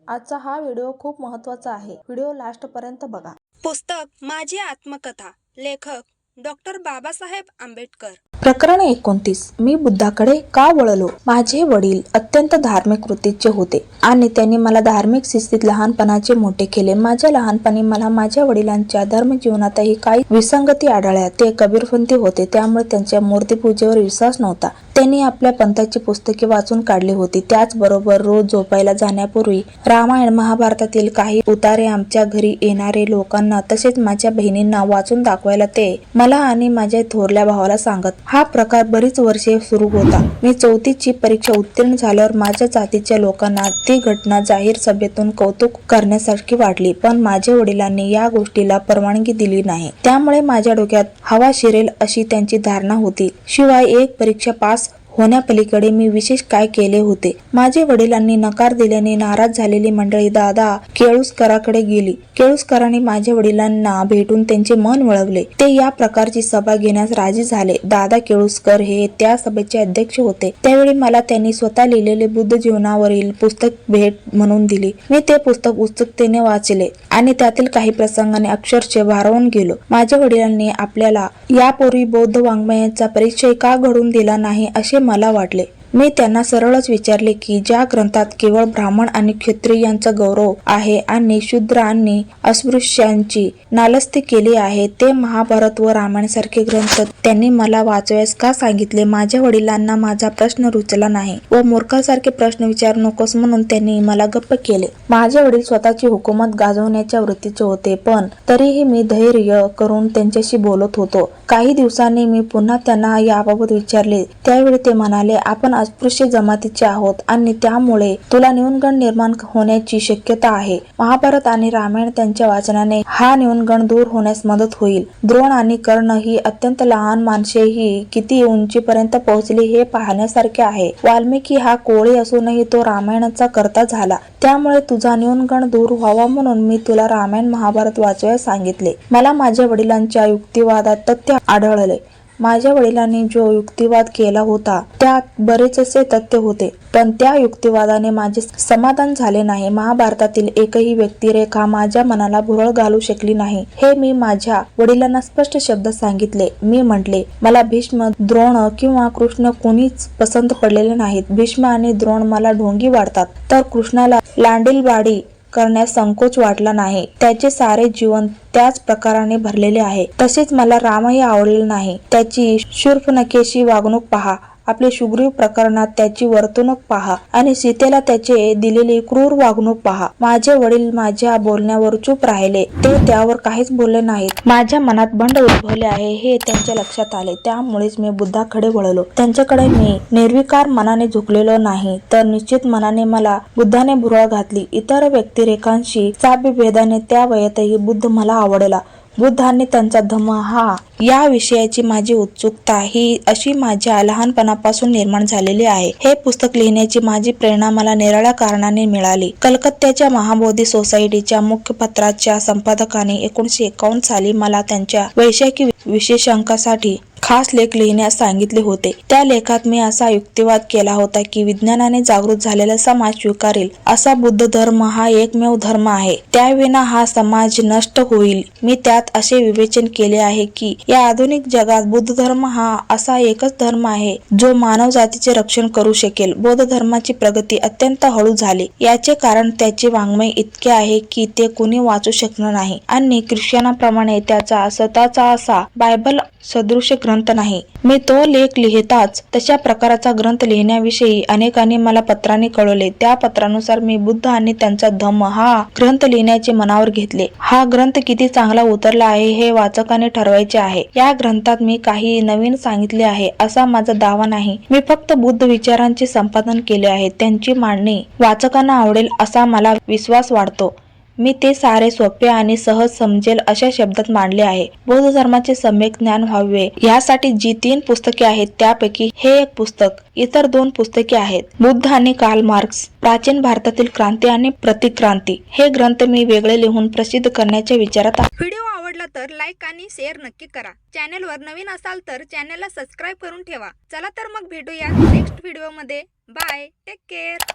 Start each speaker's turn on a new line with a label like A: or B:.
A: आजचा हा व्हिडिओ खूप महत्त्वाचा आहे. व्हिडिओ लास्ट पर्यंत बघा.
B: पुस्तक माझी आत्मकथा, लेखक डॉक्टर बाबासाहेब आंबेडकर.
A: प्रकरण 29. मी बुद्धाकडे का वळलो? माझे वडील अत्यंत धार्मिक वृत्तीचे होते आणि त्यांनी मला धार्मिक शिस्तीत लहानपणाचे मोठे केले. माझ्या लहानपणी मला माझ्या वडिलांच्या धर्मजीवनातही काही विसंगती आढळल्या. ते कबीरपंथी होते, त्यामुळे त्यांच्या मूर्तीपूजेवर विश्वास नव्हता. त्यांनी आपल्या पंथाची पुस्तके वाचून काढली होती. त्याचबरोबर रोज झोपायला जाण्यापूर्वी रामायण महाभारतातील काही उतारे आमच्या घरी येणारे लोकांना तसेच माझ्या बहिणींना वाचून दाखवायला ते मला आणि माझ्या थोरल्या भावाला सांगत. हा प्रकार बरीच वर्षे सुरू होता. मी 4थीची परीक्षा उत्तीर्ण झाल्यावर माझ्या जातीच्या लोकांना ती घटना जाहीर सभेतून कौतुक करण्यासारखी वाटली, पण माझ्या वडिलांनी या गोष्टीला परवानगी दिली नाही. त्यामुळे माझ्या डोक्यात हवा शिरेल अशी त्यांची धारणा होती. शिवाय एक परीक्षा पास होण्यापलीकडे मी विशेष काय केले होते? माझ्या वडिलांनी नकार दिल्याने नाराज झालेली मंडळी दादा केळुसकरांकडे गेली. केळुसकरांनी माझ्या वडिलांना भेटून त्यांचे मन वळवले. ते या प्रकारची सभा घेण्यास राजी झाले. दादा केळुसकर हे त्या सभेचे अध्यक्ष होते. त्यावेळी मला त्यांनी स्वतः लिहिलेले बुद्ध जीवनावरील पुस्तक भेट म्हणून दिली. मी ते पुस्तक उत्सुकतेने वाचले आणि त्यातील काही प्रसंगाने अक्षरशः भारावून गेलो. माझ्या वडिलांनी आपल्याला यापूर्वी बौद्ध वाङ्मयाचा परिचय का घडवून दिला नाही असे मला वाटले. मी त्यांना सरळच विचारले की ज्या ग्रंथात केवळ ब्राह्मण आणि क्षत्रियांचा गौरव आहे आणि शूद्र आणि अस्पृश्यांची नालस्ती केली आहे, ते महाभारत व रामायणासारखे ग्रंथ त्यांनी मला वाचण्यास का सांगितले? माझ्या वडिलांना माझा प्रश्न रुचला नाही व मूर्खासारखे प्रश्न विचारू नकोस म्हणून त्यांनी मला गप्प केले. माझे वडील स्वतःची हुकूमत गाजवण्याच्या वृत्तीचे होते, पण तरीही मी धैर्य करून त्यांच्याशी बोलत होतो. काही दिवसांनी मी पुन्हा त्यांना याबाबत विचारले. त्यावेळी ते म्हणाले, आपण अस्पृश्य जमातीचे आहोत आणि त्यामुळे तुला न्यूनगंड निर्माण होण्याची शक्यता आहे. महाभारत आणि रामायण त्यांच्या वाचनाने हा न्यूनगंड दूर होण्यास मदत होईल. द्रोण आणि कर्ण ही अत्यंत लहान माणसेही किती उंचीपर्यंत पोहोचली हे पाहण्यासारखे आहे. वाल्मिकी हा कोळी असूनही तो रामायणाचा कर्ता झाला. त्यामुळे तुझा न्यूनगंड दूर व्हावा म्हणून मी तुला रामायण महाभारत वाचण्यास सांगितले. मला माझ्या वडिलांच्या युक्तिवादात तथ्य आढळले. माझ्या वडिलांनी जो युक्तिवाद केला होता त्यात बरेचसे तथ्य होते, पण त्या युक्तिवादाने माझे समाधान झाले नाही. महाभारतातील एकही व्यक्तिरेखा माझ्या मनाला भुरळ घालू शकली नाही हे मी माझ्या वडिलांना स्पष्ट शब्दात सांगितले. मी म्हटले, मला भीष्म, द्रोण किंवा कृष्ण कोणीच पसंत पडलेले नाहीत. भीष्म आणि द्रोण मला ढोंगी वाटतात, तर कृष्णाला लांडीलबाडी करण्यास संकोच वाटला नाही. त्याचे सारे जीवन त्याच प्रकाराने भरलेले आहे. तसेच मला रामही आवडलेला नाही. त्याची शूर्पणखेची वागणूक पहा, आपले सुग्रीव प्रकरणात त्याची वर्तणूक पहा आणि सीतेला त्याचे दिलेली क्रूर वागणूक पहा. माझे वडील माझ्या बोलण्यावर चूप राहिले. ते त्यावर काहीच बोलले नाहीत. माझ्या मनात बंड उद्भवले आहे हे त्यांच्या लक्षात आले. त्यामुळेच मी बुद्धाकडे वळलो. त्यांच्याकडे मी निर्विकार मनाने झुकलेलो नाही, तर निश्चित मनाने मला बुद्धाने भुरळ घातली. इतर व्यक्तिरेखांशी साम्यभेदाने त्या वयातही बुद्ध मला आवडला. बुद्ध आणि त्यांचा धम्म हा या विषयाची माझी उत्सुकता ही अशी माझ्या लहानपणापासून निर्माण झालेली आहे. हे पुस्तक लिहिण्याची माझी प्रेरणा मला निराळ्या कारणाने मिळाली. कलकत्त्याच्या महाबोधी सोसायटीच्या मुखपत्राच्या संपादकाने 1951 साली मला त्यांच्या वैशाखी विशेषांकासाठी खास लेख लिहिण्यास सांगितले होते. त्या लेखात मी असा युक्तिवाद केला होता की विज्ञानाने जागृत झालेला समाज स्वीकारेल असा बुद्ध धर्म हा एकमेव धर्म आहे. त्याविना हा समाज नष्ट होईल. मी त्यात असे विवेचन केले आहे की या आधुनिक जगात बुद्ध धर्म हा असा एकच धर्म आहे जो मानव जातीचे रक्षण करू शकेल. बौद्ध धर्माची प्रगती अत्यंत हळू झाली. याचे कारण त्याचे वाङ्मय इतके आहे की ते कुणी वाचू शकणार नाही आणि ख्रिश्चनाप्रमाणे त्याचा स्वतःचा असा बायबल सदृश ग्रंथ नाही. मी तो लेख लिहिताच तशा प्रकारचा ग्रंथ लिहिण्याविषयी अनेकांनी मला पत्रांनी कळवले. त्या पत्रानुसार मी बुद्ध आणि त्यांचा धम्म हा ग्रंथ लिहिण्याचे मनावर घेतले. हा ग्रंथ किती चांगला उतरला आहे हे वाचकाने ठरवायचे आहे. या ग्रंथात मी काही नवीन सांगितले आहे असा माझा दावा नाही. मी फक्त बुद्ध विचारांचे संपादन केले आहे. त्यांची मांडणी वाचकांना आवडेल असा मला विश्वास वाटतो. मी ते सारे सोपे आणि सहज समजेल अशा शब्दात मांडले आहे. बौद्ध धर्माचे सम्यक ज्ञान व्हावे यासाठी जी 3 पुस्तके आहेत त्यापैकी हे एक पुस्तक. इतर 2 पुस्तके आहेत. बुद्ध आणि कार्ल मार्क्स, प्राचीन भारतातील क्रांती आणि प्रतिक्रांती. हे ग्रंथ मी वेगळे लिहून प्रसिद्ध करण्याच्या विचारात आहे.
B: व्हिडिओ आवडला तर लाईक आणि शेअर नक्की करा. चॅनलवर नवीन असाल तर चॅनलला सबस्क्राईब करून ठेवा. चला तर मग भेटूया नेक्स्ट व्हिडिओ मध्ये. Bye, take care.